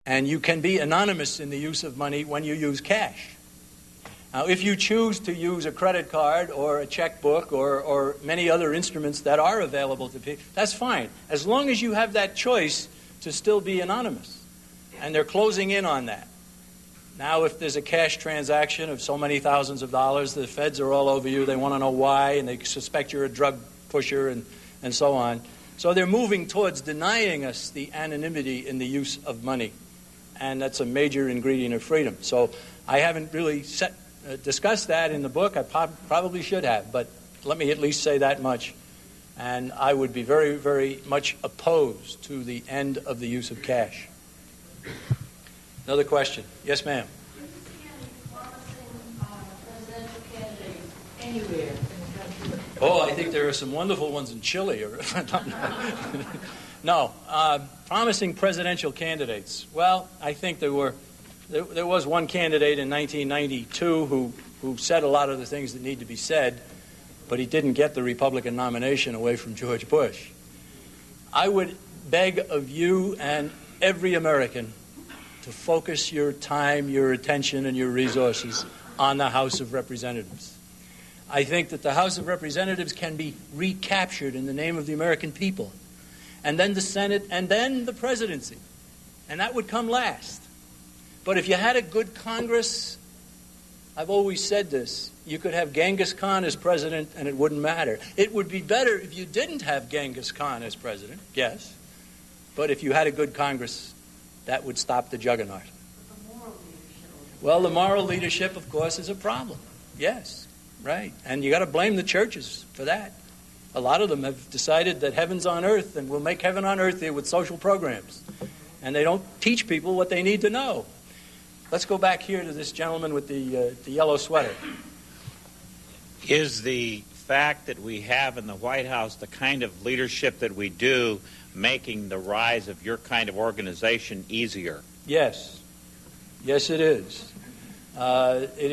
And you can be anonymous in the use of money when you use cash. Now, if you choose to use a credit card or a checkbook or many other instruments that are available to people, that's fine, as long as you have that choice to still be anonymous. And they're closing in on that. Now, if there's a cash transaction of so many thousands of dollars, the feds are all over you. They want to know why, and they suspect you're a drug pusher and so on. So they're moving towards denying us the anonymity in the use of money. And that's a major ingredient of freedom. So I haven't really discussed that in the book. I probably should have, but let me at least say that much. And I would be very, very much opposed to the end of the use of cash. Another question. Yes, ma'am. Do you see any promising presidential candidates anywhere in the country? Oh, I think there are some wonderful ones in Chile. No, promising presidential candidates. Well, I think there was one candidate in 1992 who said a lot of the things that need to be said, but he didn't get the Republican nomination away from George Bush. I would beg of you and every American to focus your time, your attention, and your resources on the House of Representatives. I think that the House of Representatives can be recaptured in the name of the American people. And then the Senate, and then the presidency. And that would come last. But if you had a good Congress, I've always said this, you could have Genghis Khan as president and it wouldn't matter. It would be better if you didn't have Genghis Khan as president, yes. But if you had a good Congress, that would stop the juggernaut. Well, the moral leadership, of course, is a problem. Yes, right. And you got to blame the churches for that. A lot of them have decided that heaven's on earth and we'll make heaven on earth here with social programs. And they don't teach people what they need to know. Let's go back here to this gentleman with the yellow sweater. Is the fact that we have in the White House the kind of leadership that we do making the rise of your kind of organization easier? Yes. Yes, it is. It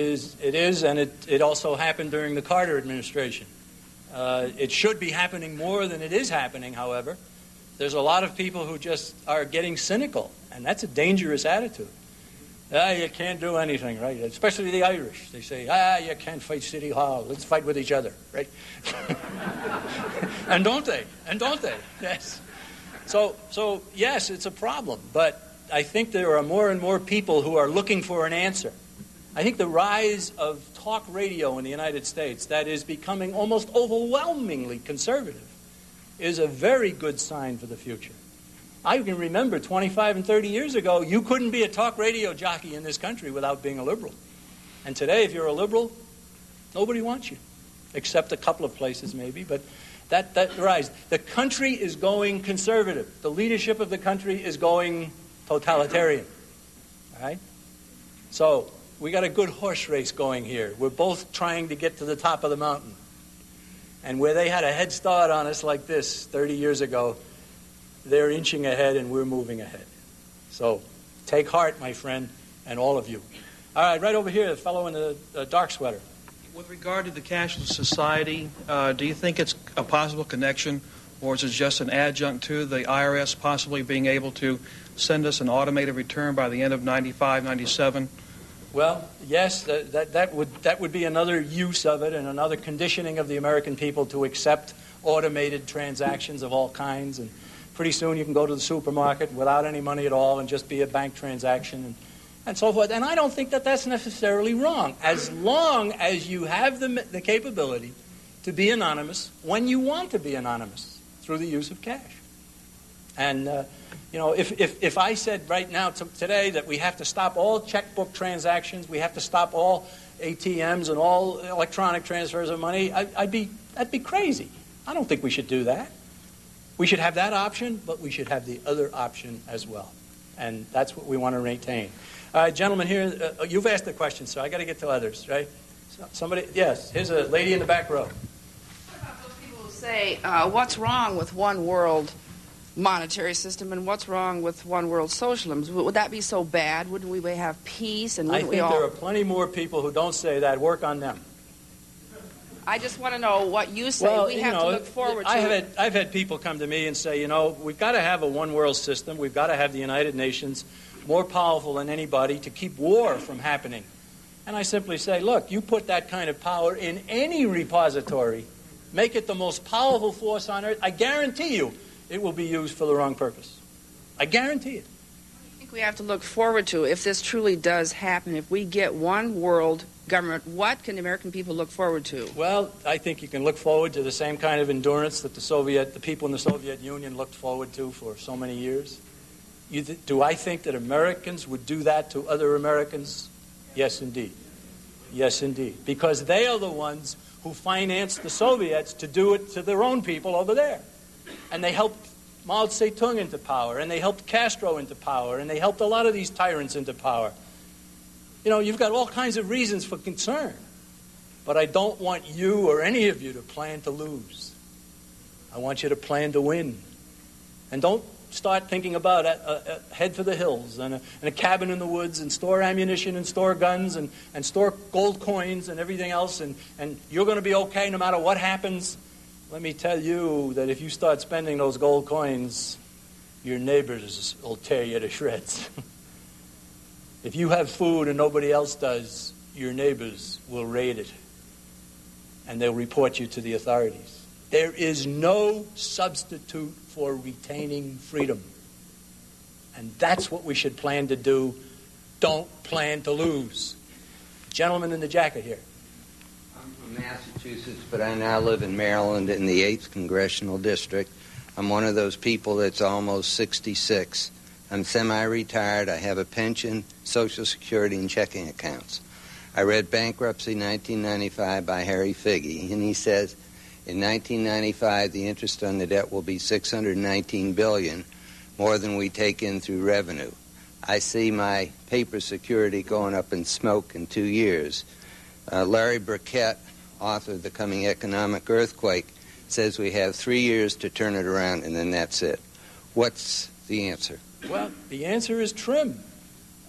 is, and it also happened during the Carter administration. It should be happening more than it is happening, however. There's a lot of people who just are getting cynical, and that's a dangerous attitude. You can't do anything, right? Especially the Irish. They say, you can't fight City Hall. Let's fight with each other, right? And don't they? Yes. So yes, it's a problem, but I think there are more and more people who are looking for an answer. I think the rise of talk radio in the United States that is becoming almost overwhelmingly conservative is a very good sign for the future. I can remember 25 and 30 years ago, you couldn't be a talk radio jockey in this country without being a liberal. And today, if you're a liberal, nobody wants you, except a couple of places maybe, but that rise. The country is going conservative. The leadership of the country is going totalitarian. All right? So we got a good horse race going here. We're both trying to get to the top of the mountain. And where they had a head start on us like this 30 years ago, they're inching ahead and we're moving ahead. So take heart, my friend, and all of you. All right, right over here, the fellow in the dark sweater. With regard to the cashless society, do you think it's a possible connection, or is it just an adjunct to the IRS possibly being able to send us an automated return by the end of 95, 97? Well, yes, that would be another use of it and another conditioning of the American people to accept automated transactions of all kinds. And pretty soon you can go to the supermarket without any money at all and just be a bank transaction and so forth. And I don't think that that's necessarily wrong, as long as you have the capability to be anonymous when you want to be anonymous through the use of cash. And, if I said right now today that we have to stop all checkbook transactions, we have to stop all ATMs and all electronic transfers of money, that'd be crazy. I don't think we should do that. We should have that option, but we should have the other option as well. And that's what we want to maintain. All right, gentlemen here, you've asked the question, so I got to get to others, right? Somebody, yes, here's a lady in the back row. What about those people who say, what's wrong with one world monetary system and what's wrong with one world socialism? Would that be so bad? Wouldn't we have peace? And I think there are plenty more people who don't say that. Work on them. I just want to know what you say. Well, we have to look forward to. I've had people come to me and say, we've got to have a one world system. We've got to have the United Nations. more powerful than anybody to keep war from happening. And I simply say, look, you put that kind of power in any repository, make it the most powerful force on earth, I guarantee you it will be used for the wrong purpose. I guarantee it. I think we have to look forward to, if this truly does happen, if we get one world government, what can the American people look forward to? Well, I think you can look forward to the same kind of endurance that the people in the Soviet Union looked forward to for so many years. Do I think that Americans would do that to other Americans? Yes, indeed. Yes, indeed. Because they are the ones who financed the Soviets to do it to their own people over there. And they helped Mao Zedong into power, and they helped Castro into power, and they helped a lot of these tyrants into power. You know, you've got all kinds of reasons for concern. But I don't want you or any of you to plan to lose. I want you to plan to win. And don't start thinking about head for the hills and a cabin in the woods and store ammunition and store guns and store gold coins and everything else, and you're going to be okay no matter what happens. Let me tell you that if you start spending those gold coins, your neighbors will tear you to shreds. If you have food and nobody else does, your neighbors will raid it, and they'll report you to the authorities. There is no substitute for retaining freedom. And that's what we should plan to do. Don't plan to lose. Gentleman in the jacket here. I'm from Massachusetts, but I now live in Maryland in the 8th Congressional District. I'm one of those people that's almost 66. I'm semi-retired. I have a pension, Social Security, and checking accounts. I read Bankruptcy 1995 by Harry Figge, and he says, in 1995, the interest on the debt will be $619 billion, more than we take in through revenue. I see my paper security going up in smoke in 2 years. Larry Burkett, author of The Coming Economic Earthquake, says we have 3 years to turn it around, and then that's it. What's the answer? Well, the answer is trim.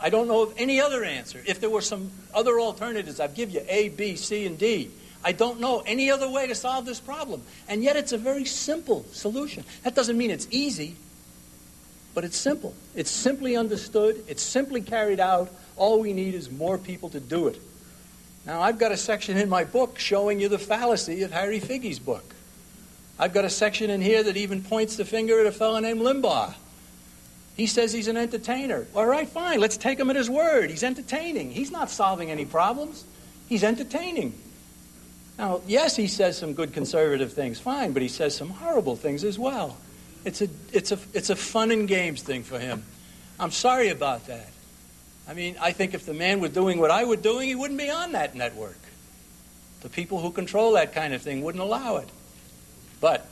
I don't know of any other answer. If there were some other alternatives, I'd give you A, B, C, and D. I don't know any other way to solve this problem. And yet it's a very simple solution. That doesn't mean it's easy, but it's simple. It's simply understood. It's simply carried out. All we need is more people to do it. Now, I've got a section in my book showing you the fallacy of Harry Figge's book. I've got a section in here that even points the finger at a fellow named Limbaugh. He says he's an entertainer. All right, fine. Let's take him at his word. He's entertaining. He's not solving any problems. He's entertaining. Now, yes, he says some good conservative things, fine, but he says some horrible things as well. It's a fun and games thing for him. I'm sorry about that. I mean, I think if the man were doing what I was doing, he wouldn't be on that network. The people who control that kind of thing wouldn't allow it. But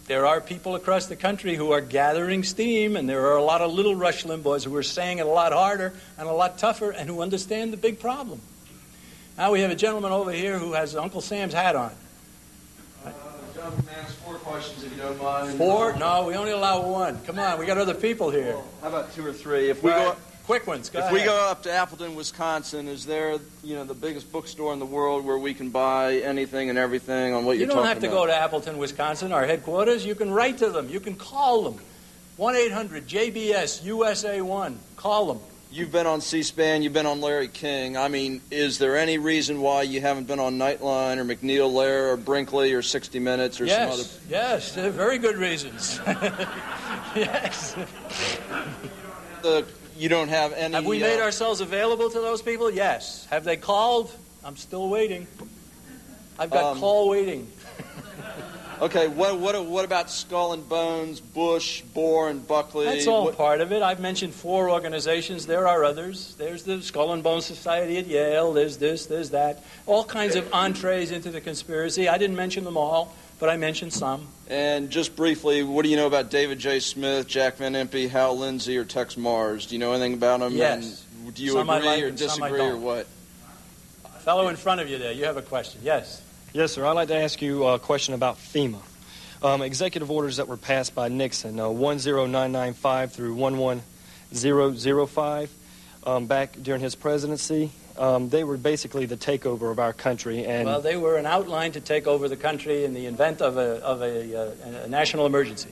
there are people across the country who are gathering steam, and there are a lot of little Rush Limbaughs who are saying it a lot harder and a lot tougher and who understand the big problem. Now we have a gentleman over here who has Uncle Sam's hat on. John McManus, 4 questions if you don't mind. 4? No, we only allow 1. Come on, we got other people here. How about 2 or 3? If we Right. go, Quick ones, go if ahead. we go up to Appleton, Wisconsin, is there, the biggest bookstore in the world where we can buy anything and everything on what You you're talking don't about? have to go to Appleton, Wisconsin, our headquarters. You can write to them. You can call them. 1-800-JBS-USA1. Call them. You've been on C-SPAN, you've been on Larry King. I mean, is there any reason why you haven't been on Nightline or McNeil Lehrer or Brinkley or 60 Minutes or some other... Yes, they're very good reasons. Yes. You don't have any... Have we made ourselves available to those people? Yes. Have they called? I'm still waiting. I've got call waiting. Okay, what about Skull and Bones, Bush, Bohr, and Buckley? That's all part of it. I've mentioned 4 organizations. There are others. There's the Skull and Bones Society at Yale. There's this, there's that. All kinds of entrees into the conspiracy. I didn't mention them all, but I mentioned some. And just briefly, what do you know about David J. Smith, Jack Van Impe, Hal Lindsey, or Tex Mars? Do you know anything about them? Yes. And do you Some I agree like or and some I disagree or don't. what? Fellow in front of you there, you have a question. Yes. Yes, sir. I'd like to ask you a question about FEMA. Executive orders that were passed by Nixon, 10995 through 11005, back during his presidency, they were basically the takeover of our country. Well, they were an outline to take over the country in the event of a national emergency.